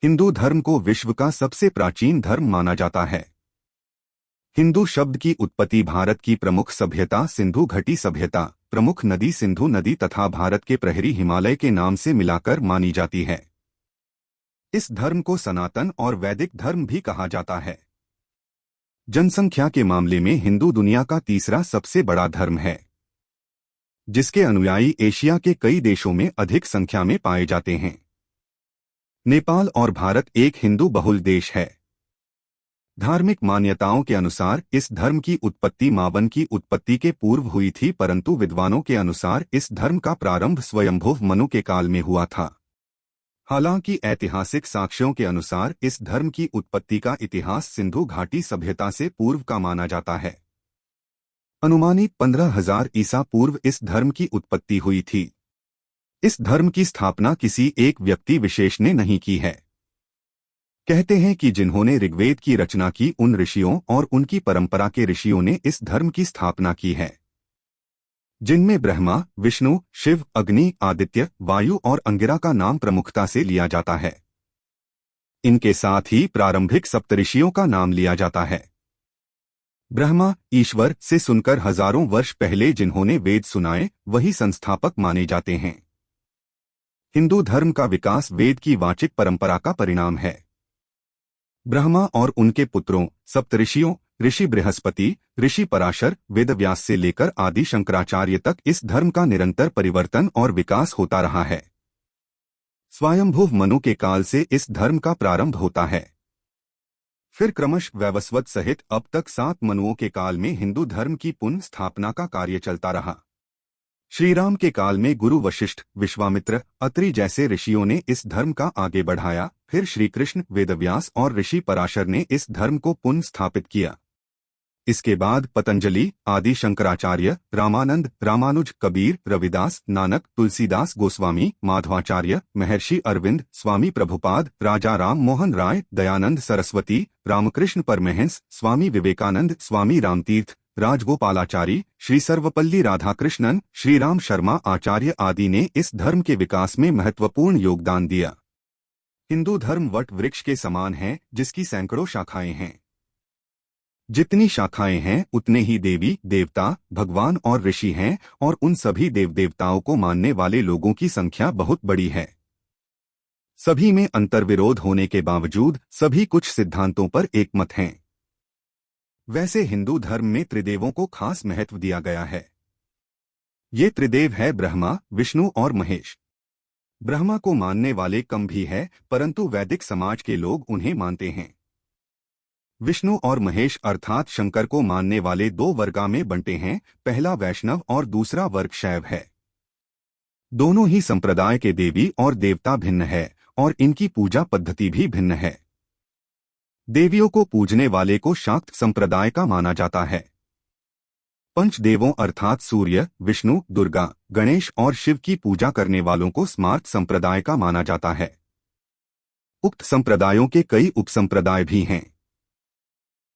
हिंदू धर्म को विश्व का सबसे प्राचीन धर्म माना जाता है। हिंदू शब्द की उत्पत्ति भारत की प्रमुख सभ्यता सिंधु घटी सभ्यता, प्रमुख नदी सिंधु नदी तथा भारत के प्रहरी हिमालय के नाम से मिलाकर मानी जाती है। इस धर्म को सनातन और वैदिक धर्म भी कहा जाता है। जनसंख्या के मामले में हिंदू दुनिया का तीसरा सबसे बड़ा धर्म है, जिसके अनुयायी एशिया के कई देशों में अधिक संख्या में पाए जाते हैं। नेपाल और भारत एक हिंदू बहुल देश है। धार्मिक मान्यताओं के अनुसार इस धर्म की उत्पत्ति मावन की उत्पत्ति के पूर्व हुई थी, परंतु विद्वानों के अनुसार इस धर्म का प्रारंभ स्वयंभुव मनु के काल में हुआ था। हालांकि ऐतिहासिक साक्ष्यों के अनुसार इस धर्म की उत्पत्ति का इतिहास सिंधु घाटी सभ्यता से पूर्व का माना जाता है। अनुमानित 15,000 ईसा पूर्व इस धर्म की उत्पत्ति हुई थी। इस धर्म की स्थापना किसी एक व्यक्ति विशेष ने नहीं की है। कहते हैं कि जिन्होंने ऋग्वेद की रचना की उन ऋषियों और उनकी परंपरा के ऋषियों ने इस धर्म की स्थापना की है, जिनमें ब्रह्मा, विष्णु, शिव, अग्नि, आदित्य, वायु और अंगिरा का नाम प्रमुखता से लिया जाता है। इनके साथ ही प्रारंभिक सप्तऋषियों का नाम लिया जाता है। ब्रह्मा ईश्वर से सुनकर हजारों वर्ष पहले जिन्होंने वेद सुनाए वही संस्थापक माने जाते हैं। हिंदू धर्म का विकास वेद की वाचिक परंपरा का परिणाम है। ब्रह्मा और उनके पुत्रों सप्तऋषियों ऋषि बृहस्पति, ऋषि पराशर, वेदव्यास से लेकर आदि शंकराचार्य तक इस धर्म का निरंतर परिवर्तन और विकास होता रहा है। स्वयंभुव मनु के काल से इस धर्म का प्रारंभ होता है। फिर क्रमश वैवस्वत सहित अब तक 7 मनुओं के काल में हिंदू धर्म की पुनः स्थापना का कार्य चलता रहा। श्रीराम के काल में गुरु वशिष्ठ, विश्वामित्र, अत्रि जैसे ऋषियों ने इस धर्म का आगे बढ़ाया। फिर श्री कृष्ण, वेदव्यास और ऋषि पराशर ने इस धर्म को पुनः स्थापित किया। इसके बाद पतंजलि, आदि शंकराचार्य, रामानंद, रामानुज, कबीर, रविदास, नानक, तुलसीदास गोस्वामी, माधवाचार्य, महर्षि अरविंद, स्वामी प्रभुपाद, राजा राम मोहन राय, दयानंद सरस्वती, रामकृष्ण परमहंस, स्वामी विवेकानंद, स्वामी रामतीर्थ, राजगोपालाचारी, श्री सर्वपल्ली राधाकृष्णन, श्री राम शर्मा आचार्य आदि ने इस धर्म के विकास में महत्वपूर्ण योगदान दिया। हिंदू धर्म वट वृक्ष के समान है, जिसकी सैकड़ों शाखाएं हैं। जितनी शाखाएं हैं उतने ही देवी देवता, भगवान और ऋषि हैं, और उन सभी देव देवताओं को मानने वाले लोगों की संख्या बहुत बड़ी है। सभी में अंतर्विरोध होने के बावजूद सभी कुछ सिद्धांतों पर एकमत हैं। वैसे हिंदू धर्म में त्रिदेवों को खास महत्व दिया गया है। ये त्रिदेव है ब्रह्मा, विष्णु और महेश। ब्रह्मा को मानने वाले कम भी है, परंतु वैदिक समाज के लोग उन्हें मानते हैं। विष्णु और महेश अर्थात शंकर को मानने वाले 2 वर्गा में बंटे हैं, पहला वैष्णव और दूसरा वर्ग शैव है। दोनों ही संप्रदाय के देवी और देवता भिन्न है और इनकी पूजा पद्धति भी भिन्न है। देवियों को पूजने वाले को शाक्त संप्रदाय का माना जाता है। पंचदेवों अर्थात सूर्य, विष्णु, दुर्गा, गणेश और शिव की पूजा करने वालों को स्मार्त संप्रदाय का माना जाता है। उक्त संप्रदायों के कई उपसंप्रदाय भी हैं।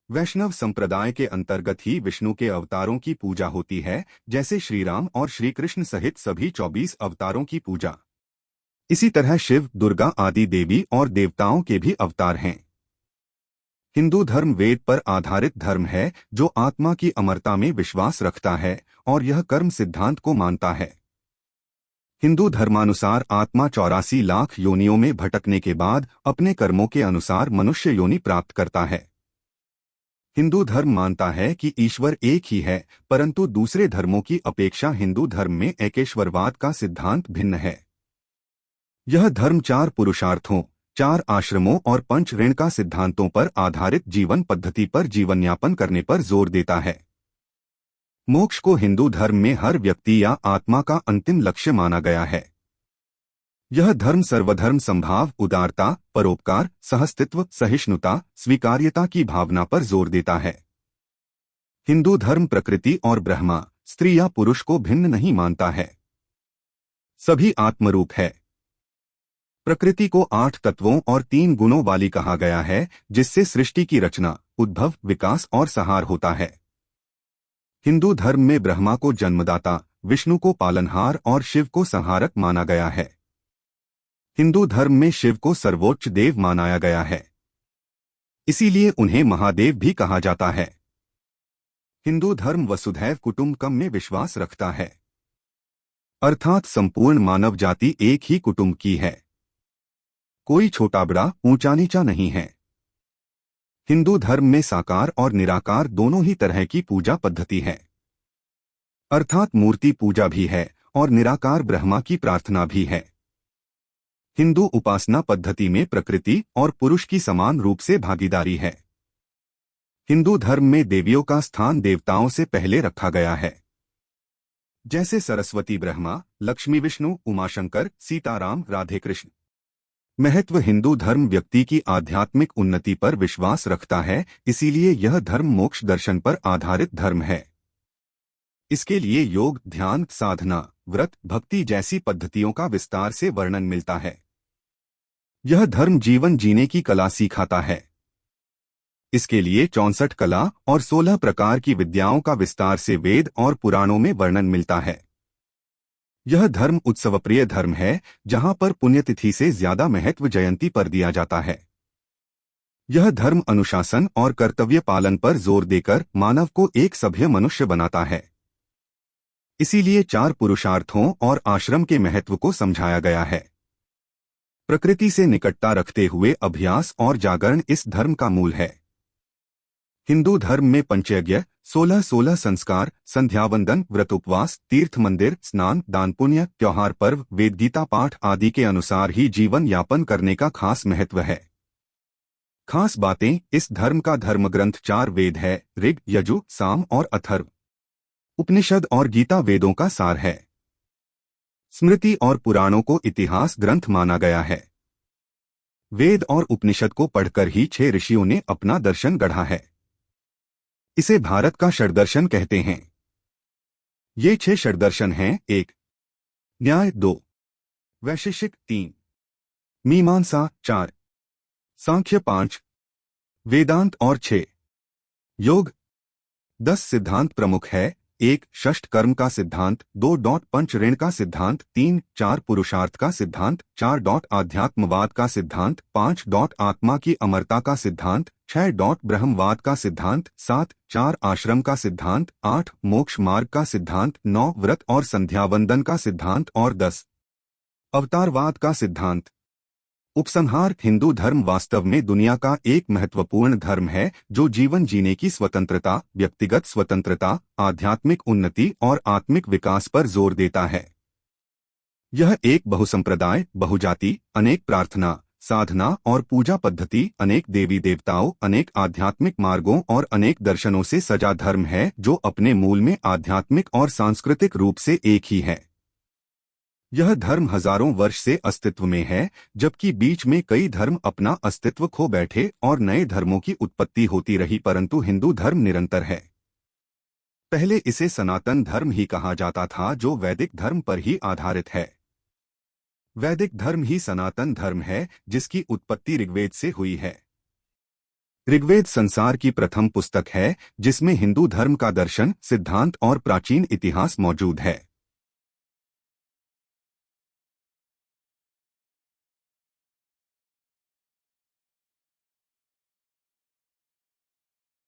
वैष्णव संप्रदाय के अंतर्गत ही विष्णु के अवतारों की पूजा होती है, जैसे श्रीराम और श्री कृष्ण सहित सभी 24 अवतारों की पूजा। इसी तरह शिव, दुर्गा आदि देवी और देवताओं के भी अवतार हैं। हिंदू धर्म वेद पर आधारित धर्म है, जो आत्मा की अमरता में विश्वास रखता है और यह कर्म सिद्धांत को मानता है। हिंदू धर्मानुसार आत्मा 84 लाख योनियों में भटकने के बाद अपने कर्मों के अनुसार मनुष्य योनि प्राप्त करता है। हिंदू धर्म मानता है कि ईश्वर एक ही है, परंतु दूसरे धर्मों की अपेक्षा हिंदू धर्म में एकेश्वरवाद का सिद्धांत भिन्न है। यह धर्म 4 पुरुषार्थों, 4 आश्रमों और 5 ऋण का सिद्धांतों पर आधारित जीवन पद्धति पर जीवनयापन करने पर जोर देता है। मोक्ष को हिंदू धर्म में हर व्यक्ति या आत्मा का अंतिम लक्ष्य माना गया है। यह धर्म सर्वधर्म संभाव, उदारता, परोपकार, सहस्तित्व, सहिष्णुता, स्वीकार्यता की भावना पर जोर देता है। हिंदू धर्म प्रकृति और ब्रह्मा, स्त्री या पुरुष को भिन्न नहीं मानता है। सभी आत्मरूप है। प्रकृति को 8 तत्वों और 3 गुणों वाली कहा गया है, जिससे सृष्टि की रचना, उद्भव, विकास और संहार होता है। हिंदू धर्म में ब्रह्मा को जन्मदाता, विष्णु को पालनहार और शिव को संहारक माना गया है। हिंदू धर्म में शिव को सर्वोच्च देव माना गया है, इसीलिए उन्हें महादेव भी कहा जाता है। हिंदू धर्म वसुधैव कुटुंबकम में विश्वास रखता है, अर्थात संपूर्ण मानव जाति एक ही कुटुंब की है, कोई छोटा बड़ा ऊंचा नीचा नहीं है। हिंदू धर्म में साकार और निराकार दोनों ही तरह की पूजा पद्धति है, अर्थात मूर्ति पूजा भी है और निराकार ब्रह्मा की प्रार्थना भी है। हिंदू उपासना पद्धति में प्रकृति और पुरुष की समान रूप से भागीदारी है। हिंदू धर्म में देवियों का स्थान देवताओं से पहले रखा गया है, जैसे सरस्वती ब्रह्मा, लक्ष्मी विष्णु, उमाशंकर, सीताराम, राधे कृष्ण। महत्व हिंदू धर्म व्यक्ति की आध्यात्मिक उन्नति पर विश्वास रखता है, इसीलिए यह धर्म मोक्ष दर्शन पर आधारित धर्म है। इसके लिए योग, ध्यान, साधना, व्रत, भक्ति जैसी पद्धतियों का विस्तार से वर्णन मिलता है। यह धर्म जीवन जीने की कला सिखाता है। इसके लिए 64 कला और 16 प्रकार की विद्याओं का विस्तार से वेद और पुराणों में वर्णन मिलता है। यह धर्म उत्सवप्रिय धर्म है, जहां पर पुण्यतिथि से ज्यादा महत्व जयंती पर दिया जाता है। यह धर्म अनुशासन और कर्तव्य पालन पर जोर देकर मानव को एक सभ्य मनुष्य बनाता है। इसीलिए 4 पुरुषार्थों और आश्रम के महत्व को समझाया गया है। प्रकृति से निकटता रखते हुए अभ्यास और जागरण इस धर्म का मूल है। हिंदू धर्म में पंचयज्ञ, 16 संस्कार, संध्यावंदन, व्रत, उपवास, तीर्थ, मंदिर, स्नान, दान, पुण्य, त्योहार, पर्व, वेद, गीता पाठ आदि के अनुसार ही जीवन यापन करने का खास महत्व है। खास बातें, इस धर्म का धर्म ग्रंथ 4 वेद है, ऋग, यजु, साम और अथर्व। उपनिषद और गीता वेदों का सार है। स्मृति और पुराणों को इतिहास ग्रंथ माना गया है। वेद और उपनिषद को पढ़कर ही 6 ऋषियों ने अपना दर्शन गढ़ा है। इसे भारत का षड्दर्शन कहते हैं। ये 6 षड्दर्शन हैं: 1 न्याय, 2 वैशेषिक, 3 मीमांसा, 4 सांख्य, 5 वेदांत और 6 योग। 10 सिद्धांत प्रमुख है: 1 षष्ठ कर्म का सिद्धांत, 2 पंच ऋण का सिद्धांत, 3 पुरुषार्थ का सिद्धांत, 4 आध्यात्मवाद का सिद्धांत, 5 आत्मा की अमरता का सिद्धांत, 6 ब्रह्मवाद का सिद्धांत, 7 आश्रम का सिद्धांत, 8 मोक्ष मार्ग का सिद्धांत, 9 व्रत और संध्यावंदन का सिद्धांत और 10 अवतारवाद का सिद्धांत। उपसंहार: हिंदू धर्म वास्तव में दुनिया का एक महत्वपूर्ण धर्म है जो जीवन जीने की स्वतंत्रता, व्यक्तिगत स्वतंत्रता, आध्यात्मिक उन्नति और आत्मिक विकास पर जोर देता है। यह एक बहुसंप्रदाय, बहुजाति, अनेक प्रार्थना, साधना और पूजा पद्धति, अनेक देवी देवताओं, अनेक आध्यात्मिक मार्गों और अनेक दर्शनों से सजा धर्म है जो अपने मूल में आध्यात्मिक और सांस्कृतिक रूप से एक ही है। यह धर्म हजारों वर्ष से अस्तित्व में है, जबकि बीच में कई धर्म अपना अस्तित्व खो बैठे और नए धर्मों की उत्पत्ति होती रही, परंतु हिंदू धर्म निरंतर है। पहले इसे सनातन धर्म ही कहा जाता था, जो वैदिक धर्म पर ही आधारित है। वैदिक धर्म ही सनातन धर्म है, जिसकी उत्पत्ति ऋग्वेद से हुई है। ऋग्वेद संसार की प्रथम पुस्तक है जिसमें हिंदू धर्म का दर्शन, सिद्धांत और प्राचीन इतिहास मौजूद है।